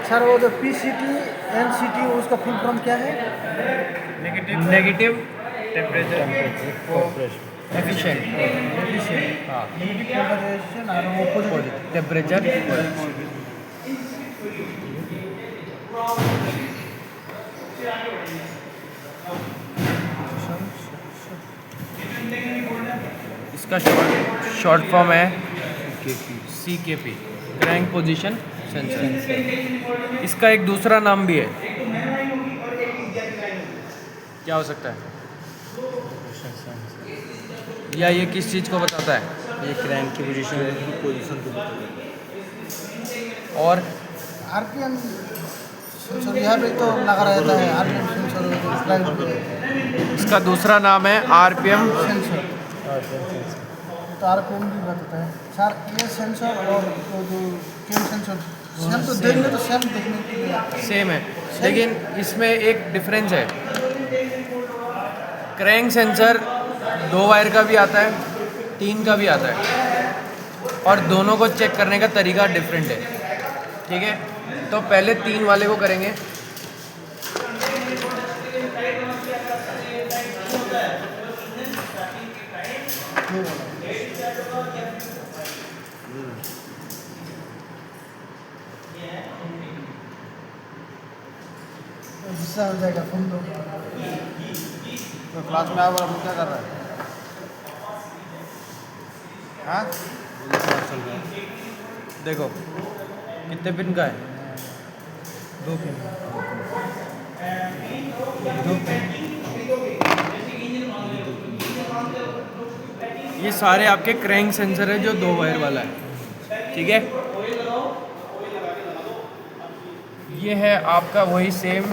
Sir वो जो PCT NCT उसका फुल फॉर्म क्या है? Negative temperature corporation efficient. Efficient हाँ, नेगेटिव टेम्परेचर और वो पॉजिटिव टेम्परेचर। इसका शॉर्ट फॉर्म है CKP, क्रैंक पोजीशन सेंसर। इसका एक दूसरा नाम भी है, क्या हो सकता है? या ये किस चीज़ को बताता है? ये क्रैंक की पोजीशन को और RPM सेंसर यहाँ पे तो लगा रहता है RPM सेंसर इसका दूसरा नाम है RPM सेंसर तो RPM भी बताता है सर। ये सेंसर और वो जो केम सेंसर सेम तो देखने तो सेम देखने के लिए सेम है, लेकिन इसमें एक डिफरेंस है। क्रैंक सेंसर 2 वायर का भी आता है, 3 का भी आता है, और दोनों को चेक करने का तरीका डिफरेंट है। ठीक है, तो पहले 3 वाले को करेंगे। गुस्सा हो जाएगा फोन तो। क्लास में आप क्या कर रहा है? हाँ, चल रहा है। देखो कितने पिन का है? 2 पिन ये सारे आपके क्रैंक सेंसर है जो 2 वायर वाला है। ठीक है, ये है आपका वही सेम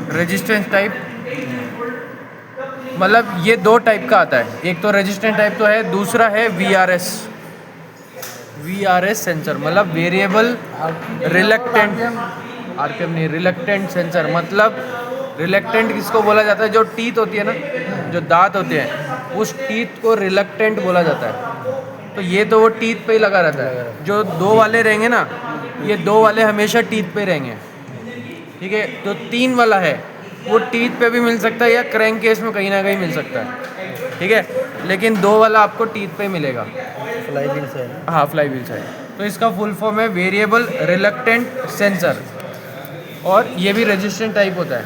रेजिस्टेंस टाइप। मतलब ये 2 टाइप का आता है, एक तो रेजिस्टेंस टाइप तो है, दूसरा है VRS सेंसर, मतलब वेरिएबल रिलक्टेंट। RPM नहीं, रिलक्टेंट सेंसर। मतलब रिलक्टेंट किसको बोला जाता है? जो टीथ होती है ना, जो दांत होते हैं, उस टीथ को रिलक्टेंट बोला जाता है। तो ये तो वो टीथ पे ही लगा रहता है। जो 2 वाले रहेंगे ना, ये 2 वाले हमेशा टीथ पे रहेंगे। ठीक है, जो 3 वाला है वो टीथ पे भी मिल सकता है या क्रैंक केस में कहीं ना कहीं मिल सकता है। ठीक है, लेकिन 2 वाला आपको टीथ पे मिलेगा। फ्लाई व्हील से है। हाँ, फ्लाई व्हील साइड। तो इसका फुल फॉर्म है वेरिएबल रिलक्टेंट सेंसर, और ये भी रेजिस्टेंट टाइप होता है।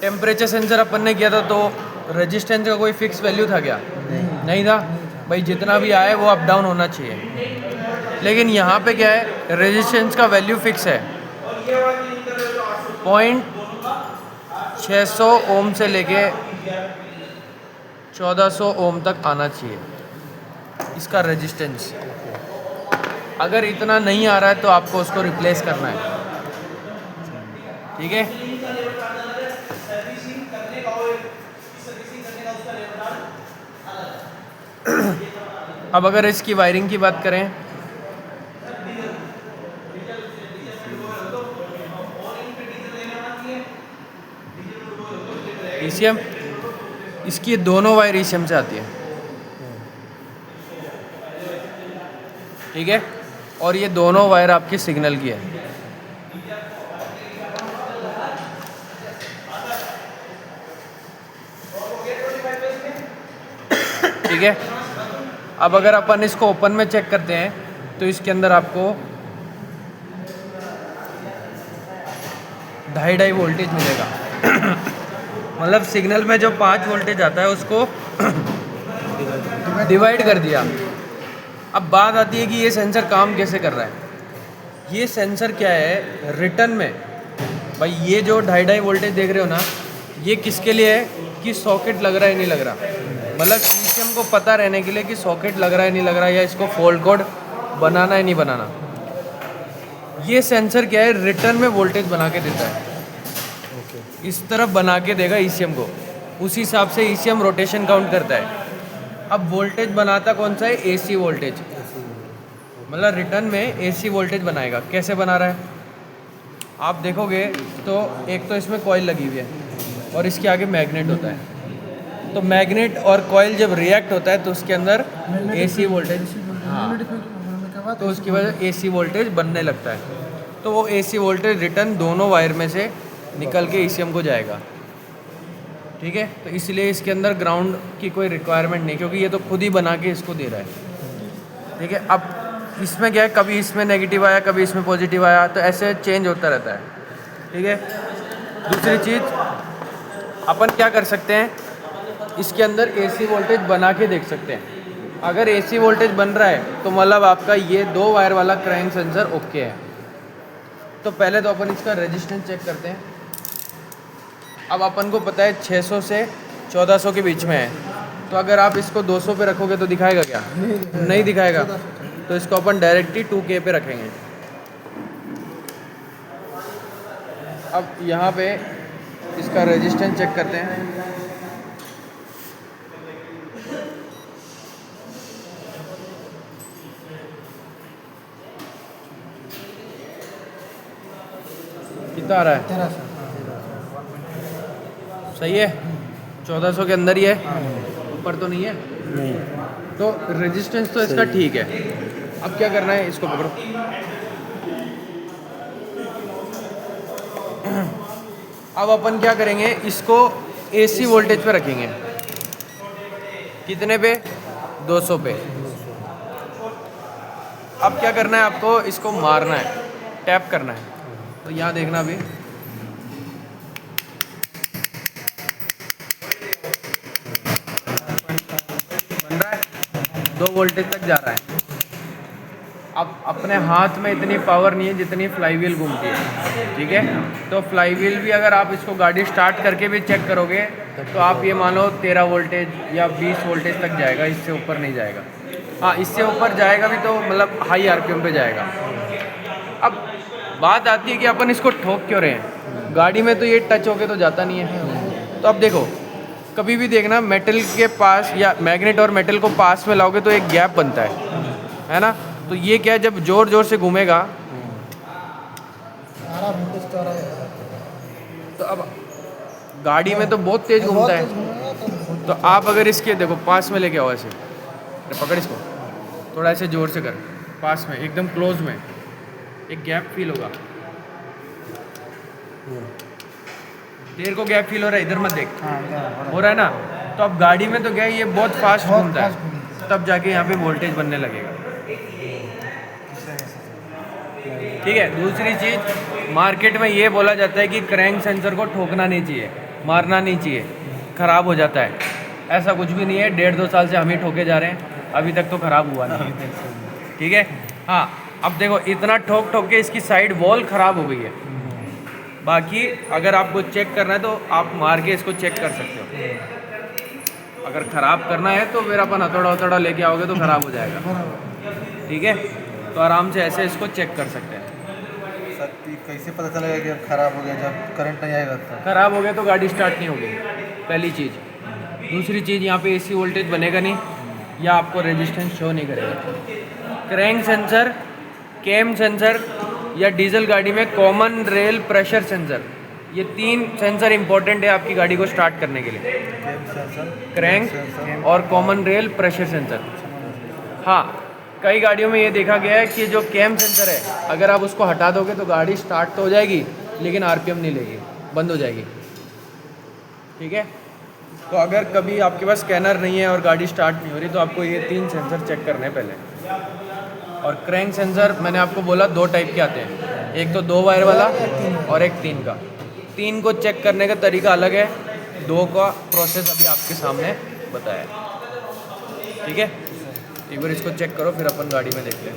टेम्परेचर सेंसर अपन ने किया था, तो रेजिस्टेंस का कोई फिक्स वैल्यू था क्या? नहीं था भाई, जितना भी आए वो अप डाउन होना चाहिए। लेकिन यहाँ पे क्या है, रेजिस्टेंस का वैल्यू फिक्स है। 600 ओम से लेके 1400 ओम तक आना चाहिए इसका रेजिस्टेंस। अगर इतना नहीं आ रहा है तो आपको उसको रिप्लेस करना है। ठीक है, अब अगर इसकी वायरिंग की बात करें, ECM, इसकी दोनों वायर ECM से आती है। ठीक है, और ये दोनों वायर आपकी सिग्नल की है। ठीक है, अब अगर अपन इसको ओपन में चेक करते हैं तो इसके अंदर आपको 2.5 वोल्टेज मिलेगा। मतलब सिग्नल में जो 5 वोल्टेज आता है उसको डिवाइड कर दिया। अब बात आती है कि ये सेंसर काम कैसे कर रहा है। ये सेंसर क्या है, रिटर्न में भाई ये जो 2.5 वोल्टेज देख रहे हो ना, ये किसके लिए है कि सॉकेट लग रहा है नहीं लग रहा। मतलब ECM को पता रहने के लिए कि सॉकेट लग रहा है नहीं लग रहा, या इसको फॉल्ट कोड बनाना है नहीं बनाना। ये सेंसर क्या है, रिटर्न में वोल्टेज बना के देता है। इस तरफ बना के देगा ECM को, उस हिसाब से ECM रोटेशन काउंट करता है। अब वोल्टेज बनाता कौन सा है? AC voltage. मतलब रिटर्न में AC वोल्टेज बनाएगा। कैसे बना रहा है आप देखोगे तो एक तो इसमें कॉइल लगी हुई है और इसके आगे मैग्नेट होता है। तो मैग्नेट और कॉइल जब रिएक्ट होता है तो उसके अंदर AC वोल्टेज, हाँ बाद तो उसकी वजह AC वोल्टेज बनने लगता है। तो वो AC वोल्टेज रिटर्न दोनों वायर में से निकल के ECM को जाएगा। ठीक है, तो इसलिए इसके अंदर ग्राउंड की कोई रिक्वायरमेंट नहीं, क्योंकि ये तो खुद ही बना के इसको दे रहा है। ठीक है, अब इसमें क्या है, कभी इसमें नेगेटिव आया, कभी इसमें पॉजिटिव आया, तो ऐसे चेंज होता रहता है। ठीक है, दूसरी चीज़ अपन क्या कर सकते हैं, इसके अंदर AC वोल्टेज बना के देख सकते हैं। अगर AC वोल्टेज बन रहा है तो मतलब आपका ये 2 वायर वाला क्रैंक सेंसर ओके है। तो पहले तो अपन इसका रेजिस्टेंस चेक करते हैं। अब अपन को पता है 600 से 1400 के बीच में है, तो अगर आप इसको 200 पे रखोगे तो दिखाएगा क्या? नहीं दिखाएगा। तो इसको अपन डायरेक्टली 2K पे रखेंगे। अब यहाँ पे इसका रेजिस्टेंस चेक करते हैं। कितना आ रहा है? 1300। सही है, 1400 के अंदर ही है, ऊपर तो नहीं है। नहीं, तो रेजिस्टेंस तो इसका ठीक है। अब क्या करना है, इसको पकड़ो। अब अपन क्या करेंगे, इसको AC वोल्टेज पे रखेंगे। कितने पे? 200 पे। अब क्या करना है आपको, इसको मारना है, टैप करना है। तो यहाँ देखना अभी बन रहा है, 2 वोल्टेज तक जा रहा है। अब अपने हाथ में इतनी पावर नहीं है जितनी फ्लाईव्हील घूमती है। ठीक है, तो फ्लाईव्हील भी अगर आप इसको गाड़ी स्टार्ट करके भी चेक करोगे तो आप ये मानो 13 वोल्टेज या 20 वोल्टेज तक जाएगा, इससे ऊपर नहीं जाएगा। हाँ, इससे ऊपर जाएगा भी तो मतलब हाई RPM पे जाएगा। अब बात आती है कि अपन इसको ठोक क्यों रहे हैं, गाड़ी में तो ये टच होके तो जाता नहीं है। तो अब देखो, कभी भी देखना मेटल के पास या मैग्नेट और मेटल को पास में लाओगे तो एक गैप बनता है ना। तो ये क्या है, जब जोर जोर से घूमेगा सारा वोल्टेज तो आ रहा है। तो अब गाड़ी में तो बहुत तेज घूमता है। तो आप अगर इसके देखो पास में लेके आओ, ऐसे पकड़ इसको, थोड़ा ऐसे जोर से कर, पास में एकदम क्लोज में, एक गैप फील होगा। तेरे को गैप फील हो रहा है, इधर मत देख, हो रहा है ना। तो अब गाड़ी में तो क्या है, ये बहुत फास्ट घूमता है, तब जाके यहाँ पे वोल्टेज बनने लगेगा। ठीक है, दूसरी चीज़, मार्केट में ये बोला जाता है कि क्रैंक सेंसर को ठोकना नहीं चाहिए, मारना नहीं चाहिए, ख़राब हो जाता है। ऐसा कुछ भी नहीं है, 1.5-2 साल से हम ही ठोके जा रहे हैं, अभी तक तो ख़राब हुआ नहीं। ठीक है, हाँ, अब देखो इतना ठोक ठोक के इसकी साइड वॉल ख़राब हो गई है। बाकी अगर आपको चेक करना है तो आप मार के इसको चेक कर सकते हो। अगर ख़राब करना है तो फिर अपन हथौड़ा लेके आओगे तो ख़राब हो जाएगा। ठीक है, तो आराम से ऐसे इसको चेक कर सकते हैं। सर कैसे पता चलेगा कि अब खराब हो गया, जब करंट नहीं आएगा तो? ख़राब हो गया तो गाड़ी स्टार्ट नहीं होगी, पहली चीज़। दूसरी चीज़, यहाँ पे AC वोल्टेज बनेगा नहीं या आपको रेजिस्टेंस शो नहीं करेगा। क्रैंक सेंसर, कैम सेंसर या डीजल गाड़ी में कॉमन रेल प्रेशर सेंसर, ये 3 सेंसर इंपॉर्टेंट है आपकी गाड़ी को स्टार्ट करने के लिए। क्रैंक और कॉमन रेल प्रेशर सेंसर। हाँ, कई गाड़ियों में ये देखा गया है कि जो कैम सेंसर है, अगर आप उसको हटा दोगे तो गाड़ी स्टार्ट तो हो जाएगी लेकिन RPM नहीं लेगी, बंद हो जाएगी। ठीक है, तो अगर कभी आपके पास स्कैनर नहीं है और गाड़ी स्टार्ट नहीं हो रही तो आपको ये 3 सेंसर चेक करने हैं पहले। और क्रैंक सेंसर मैंने आपको बोला 2 टाइप के आते हैं, एक तो 2 वायर वाला और एक 3 का। 3 को चेक करने का तरीका अलग है, 2 का प्रोसेस अभी आपके सामने बताया। ठीक है, एक बार इसको चेक करो, फिर अपन गाड़ी में देखते हैं।